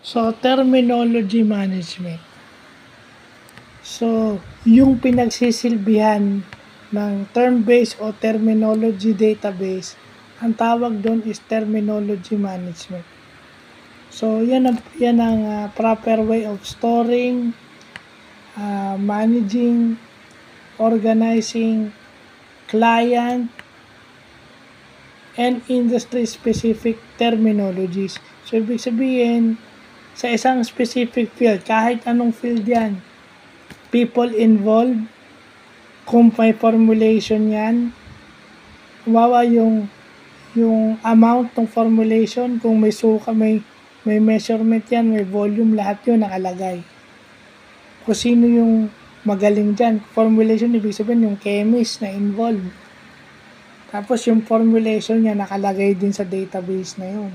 So, terminology management. So, yung pinagsisilbihan ng term-based o terminology database, ang tawag doon is terminology management. So, yan ang proper way of storing, managing, organizing client and industry-specific terminologies. So, ibig sabihin, sa isang specific field, kahit anong field yan, people involved, kung may formulation yan, kumawa yung amount ng formulation, kung may suka, may measurement yan, may volume, lahat yun nakalagay. Kung sino yung magaling dyan. Formulation, ibig sabihin yung chemist na involved. Tapos yung formulation niya nakalagay din sa database na yun.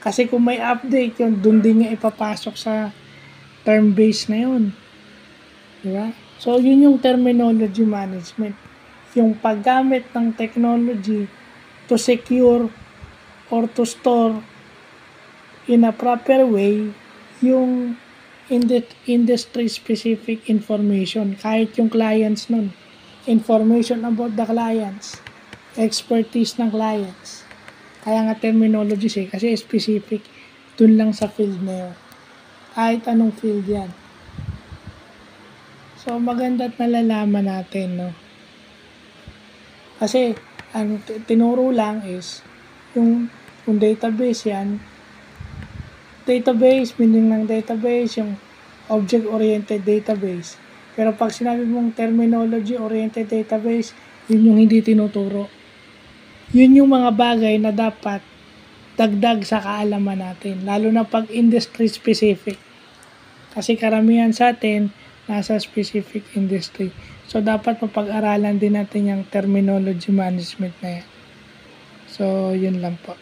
Kasi kung may update yun, dun din niya ipapasok sa term base na yun. Diba? So, yun yung terminology management. Yung paggamit ng technology to secure or to store in a proper way yung industry-specific information. Kahit yung clients nun. Information about the clients. Expertise ng clients. Kaya nga terminology kasi specific. Dun lang sa field na yun. Kahit anong field yan. So, maganda at nalalaman natin, no? Kasi, ang tinuro lang is, yung database yan, database, meaning ng database, yung object-oriented database. Pero pag sinabi mong terminology-oriented database, yun yung hindi tinuturo. Yun yung mga bagay na dapat dagdag sa kaalaman natin, lalo na pag industry-specific. Kasi karamihan sa atin, nasa specific industry. So, dapat mapag-aralan din natin yung terminology management na yan. So, yun lang po.